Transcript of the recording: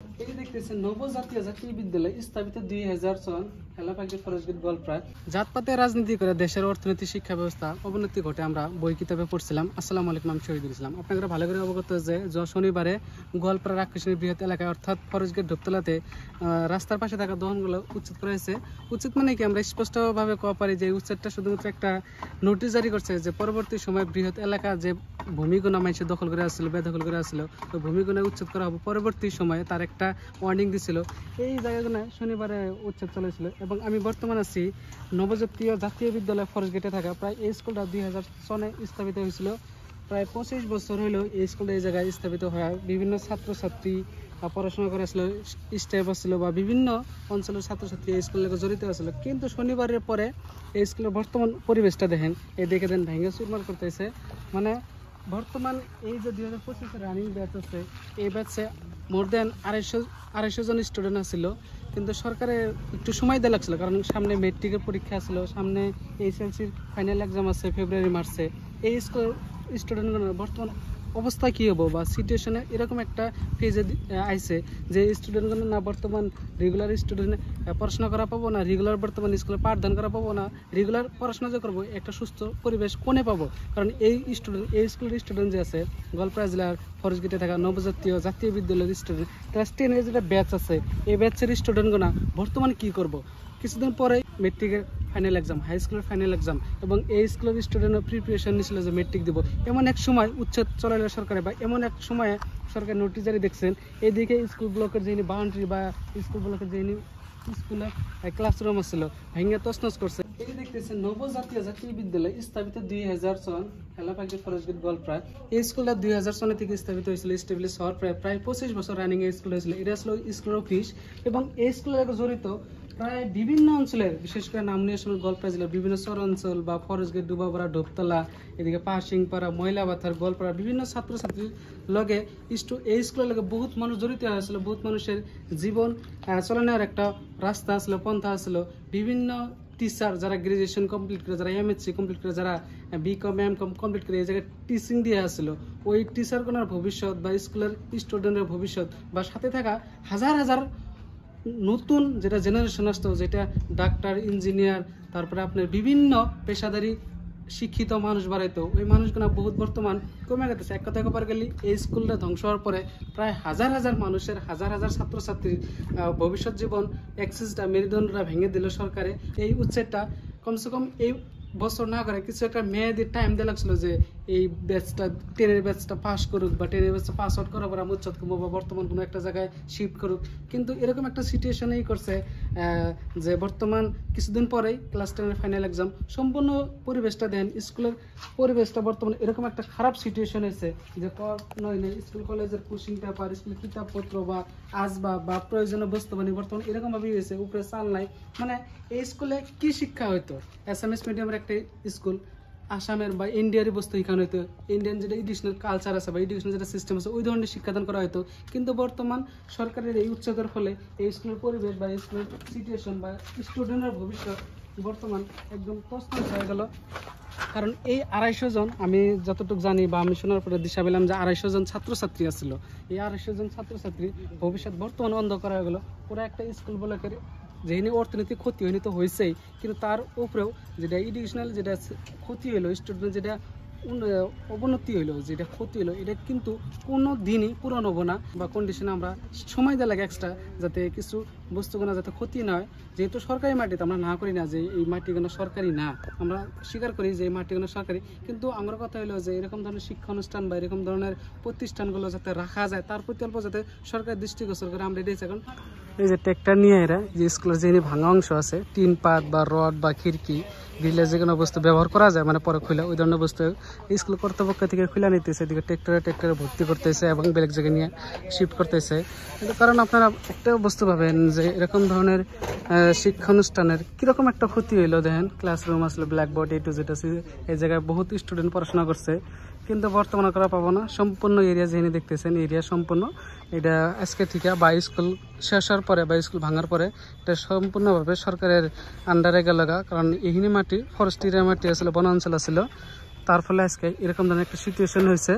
এই দেখতেছেন নবজাতীয় জাতীয় বিদ্যালয় স্থাপিত 2000 সন হেলাপাকি ফরেস্টগেট গোলপ্রায়। জাতপাতে রাজনীতি করে দেশের অর্থনীতি শিক্ষা ব্যবস্থা অবনতি ঘটে আমরা বই কিতাবে পড়ছিলাম। আসসালামু আলাইকুম, আমি শহীদুল ইসলাম। আপনারা ভালো করে অবগত যে শনিবারে গোয়ালপাড়ার আকর্ষণীয় বৃহৎ এলাকায় অর্থাৎ ফরেস্টগেট ঢোপতলাতে রাস্তার পাশে থাকা দহনগুলো উচ্ছেদ করা হয়েছে। উচ্ছেদ মানে কি আমরা স্পষ্টভাবে কওয়া পারি যে উচ্ছেদটা শুধুমাত্র একটা নোটিশ জারি করছে যে পরবর্তী সময় বৃহৎ এলাকা যে ভূমিগুণা মানুষ দখল করে আসছিল, বেদখল করে আসছিল, তো ভূমিগুণা উচ্ছেদ করা হবে পরবর্তী সময়ে তার একটা ওয়ার্নিং দিছিল। এই জায়গাগুলো শনিবারে উচ্ছেদ চলেছিল এবং আমি বর্তমানে আছি নবজাতীয় জাতীয় বিদ্যালয় ফরেস্টগেটে থাকা। প্রায় এই স্কুলটা 2000 সনে স্থাপিত হয়েছিল। প্রায় 25 বছর হইলো এই স্কুলটা এই জায়গায় স্থাপিত হয়। বিভিন্ন ছাত্রছাত্রী পড়াশোনা করে আসলে স্টাফ আসছিল বা বিভিন্ন অঞ্চলের ছাত্রছাত্রী এই স্কুলে জড়িত আসছিল। কিন্তু শনিবারের পরে এই স্কুলের বর্তমান পরিবেশটা দেখেন, এই দেখে দেন ভেঙে চুরমার করতেছে। মানে বর্তমান এই যে 2025 রানিং ব্যাচ আছে, এই ব্যাচে মোর দেন 250 জন স্টুডেন্ট আসছিল। কিন্তু সরকারের একটু সময় দেওয়া লাগছিল, কারণ সামনে মেট্রিকের পরীক্ষা আসলো, সামনে এইচএসসির ফাইনাল এক্সাম আছে ফেব্রুয়ারি মার্চে। এই স্কুল স্টুডেন্টগুলোর বর্তমান অবস্থা কী হবো বা সিচুয়েশনে এরকম একটা ফেজে আইছে যে স্টুডেন্টগুলো না বর্তমান রেগুলার স্টুডেন্ট পড়াশোনা করা পাবো না, রেগুলার বর্তমান স্কুলে পাঠদান করা পাবো না, রেগুলার পড়াশোনা যে করবো একটা সুস্থ পরিবেশ কোনে পাবো। কারণ এই স্কুলের স্টুডেন্ট যে আছে গোয়ালপাড়া জেলার ফরেস্টগেটে থাকা নবজাতীয় জাতীয় বিদ্যালয়ের স্টুডেন্ট ক্লাস 10 যেটা ব্যাচ আছে, এই ব্যাচের স্টুডেন্টগুলো বর্তমানে কী করবো? কিছুদিন পরে মেট্রিকের ফাইনাল এক্সাম, হাই স্কুলের ফাইনাল এক্সাম, এবং এই স্কুলের স্টুডেন্টরা প্রিপারেশন নিয়েছিল যে মেট্রিক দেবো। এমন এক সময় উচ্ছেদ চলাইল সরকারে বা এমন এক সময়ে সরকার নোটিশ জারি দেখছেন, এদিকে স্কুল ব্লকের যিনি বাউন্ডারি বা স্কুল ব্লকের যিনি স্কুলের ক্লাসরুম আসছিল ভেঙে তছনছ করছে। এই দেখতেছেন নবজাতীয় জাতীয় বিদ্যালয় স্থাপিত 2000 সন হেলাপাকি ফরেস্টগেট গোয়ালপাড়া। এই স্কুলটা 2000 সনে থেকে স্থাপিত হয়েছিল, স্টাবলিশ হওয়ার প্রায় 25 বছর রানিং এই স্কুল হয়েছিল। এটা আসলে স্কুলের অফিস এবং এই স্কুলের জড়িত প্রায় বিভিন্ন অঞ্চলের, বিশেষ করে নামনীয় সময় গোয়ালপাড়া জেলার বিভিন্ন চর অঞ্চল বা ফরেস্টগেট, ডুবাপাড়া, ঢোপতলা, এদিকে পাহাড়সিংপাড়া, ময়লাবাথার, গোয়ালপাড়া বিভিন্ন ছাত্রছাত্রীর লগে এই স্কুলের লগে বহুত মানুষ জড়িত হয়েছিল। বহুত মানুষের জীবন চালানোর একটা রাস্তা আসলো, পন্থা আসলো। বিভিন্ন টিচার যারা গ্রাজুয়েশন কমপ্লিট করে, যারা এমএসসি কমপ্লিট করে, যারা বিকম এমকম কমপ্লিট করে এই জায়গায় টিচিং দিয়ে আসছিল, ওই টিচারগুলোর ভবিষ্যৎ বা স্কুলের স্টুডেন্টের ভবিষ্যৎ বা সাথে থাকা হাজার হাজার নতুন যেটা জেনারেশন আসতো, যেটা ডাক্তার, ইঞ্জিনিয়ার, তারপরে আপনার বিভিন্ন পেশাদারি শিক্ষিত মানুষ বাড়াইতো, ওই মানুষগুলো বহুত বর্তমান কমে গেছে। এক কথা কবার গেলে এই স্কুলটা ধ্বংস হওয়ার পরে প্রায় হাজার হাজার মানুষের, হাজার হাজার ছাত্রছাত্রীর ভবিষ্যৎ জীবন অ্যাক্সেসটা, মেরুদণ্ডটা ভেঙে দিল সরকারে। এই উচ্ছেদটা কমসে কম এই বছর না করে কিছু একটা মেয়াদি টাইম দেওয়া লাগছিল যে এই ব্যাচটা 10-এর ব্যাচটা পাস করুক বা 10-এর ব্যাচটা পাস আউট করার পর আমরা উচ্ছেদ করবো বা বর্তমান কোনো একটা জায়গায় শিফট করুক। কিন্তু এরকম একটা সিচুয়েশনেই করছে যে বর্তমান কিছুদিন পরেই ক্লাস 10-এর ফাইনাল এক্সাম। সম্পূর্ণ পরিবেশটা দেন, স্কুলের পরিবেশটা বর্তমানে এরকম একটা খারাপ সিচুয়েশন হয়েছে যে নয় স্কুল কলেজের কোচিং পেপার, স্কুলের কিতাবপত্র বা আসবাব বা প্রয়োজনীয় বস্তু বাহিনী বর্তমানে এরকমভাবেই হয়েছে, উপরে চাল নাই। মানে এই স্কুলে কি শিক্ষা হইতো? এসএমএস মিডিয়ামের একটা স্কুল, আসামের বা ইন্ডিয়ারই বস্তু এখানে হইতো, ইন্ডিয়ান যেটা এডুকেশনাল কালচার আছে বা এডুকেশনাল যেটা সিস্টেম আছে ওই ধরনের শিক্ষাদান করা হতো। কিন্তু বর্তমান সরকারের এই উচ্ছেদের ফলে এই স্কুলের পরিবেশ বা স্কুলের সিচুয়েশন বা স্টুডেন্টের ভবিষ্যৎ বর্তমান একদম তছনছ হয়ে গেল। কারণ এই 250 জন, আমি যতটুকু জানি বা আমি শোনার পরে দিশা পেলাম যে 250 জন ছাত্রছাত্রী আসছিল। এই 250 জন ছাত্রছাত্রী ভবিষ্যৎ বর্তমানে অন্ধকার হয়ে গেল। পুরো একটা স্কুল ব্লকের যেখানে অর্থনৈতিক ক্ষতি হয়নি তো হয়েছেই, কিন্তু তার উপরেও যেটা এডুকেশনাল যেটা ক্ষতি হইলো, স্টুডেন্ট যেটা অবনতি হইলো, যেটা ক্ষতি হইলো, এটা কিন্তু কোনো দিনই পূরণ হবো না বা কন্ডিশনে আমরা সময় দেওয়া লাগে এক্সট্রা, যাতে কিছু বস্তুগুলো যাতে ক্ষতি না হয়। যেহেতু সরকারি মাটিতে আমরা না করি না যে এই মাটিগুলো সরকারি না, আমরা স্বীকার করি যে এই মাটিগুলো সরকারি, কিন্তু আমার কথা হলো যে এরকম ধরনের শিক্ষা অনুষ্ঠান বা এরকম ধরনের প্রতিষ্ঠানগুলো যাতে রাখা যায় তার প্রতি অল্প যাতে সরকার দৃষ্টিগোচর করে আমরা এটাই এখন। এই যে ট্র্যাক্টর নিয়ে এরা যে স্কুলের যে ভাঙা অংশ আছে, টিন পাত বা রড বা খিড়কি গ্রিলের যে কোনো বস্তু ব্যবহার করা যায় মানে পরে খুলে, ওই ধরনের বস্তু স্কুল কর্তৃপক্ষ থেকে খুলে নিতেছে, এদিকে ট্র্যাক্টরে ভর্তি করতেছে এবং বেলেগ জায়গায় নিয়ে শিফট করতেছে। কিন্তু কারণ আপনারা একটা বস্তু ভাবেন যে এরকম ধরনের শিক্ষানুষ্ঠানের কীরকম একটা ক্ষতি হইলো। দেখেন ক্লাসরুম আসলে ব্ল্যাকবোর্ড A to Z আছে, এই জায়গায় বহুত স্টুডেন্ট পড়াশোনা করছে, কিন্তু বর্তমানে করা পাবো না। সম্পূর্ণ এরিয়া যেখানে দেখতেছেন এরিয়া সম্পূর্ণ এটা আজকে থেকে বা স্কুল শেষ হওয়ার পরে বা স্কুল ভাঙার পরে এটা সম্পূর্ণভাবে সরকারের আন্ডারে গেল। কারণ এখানে মাটি ফরেস্ট এরিয়া মাটি আসলে বনাঞ্চল ছিল, তার ফলে আজকে এরকম ধরনের একটা সিচুয়েশন হয়েছে।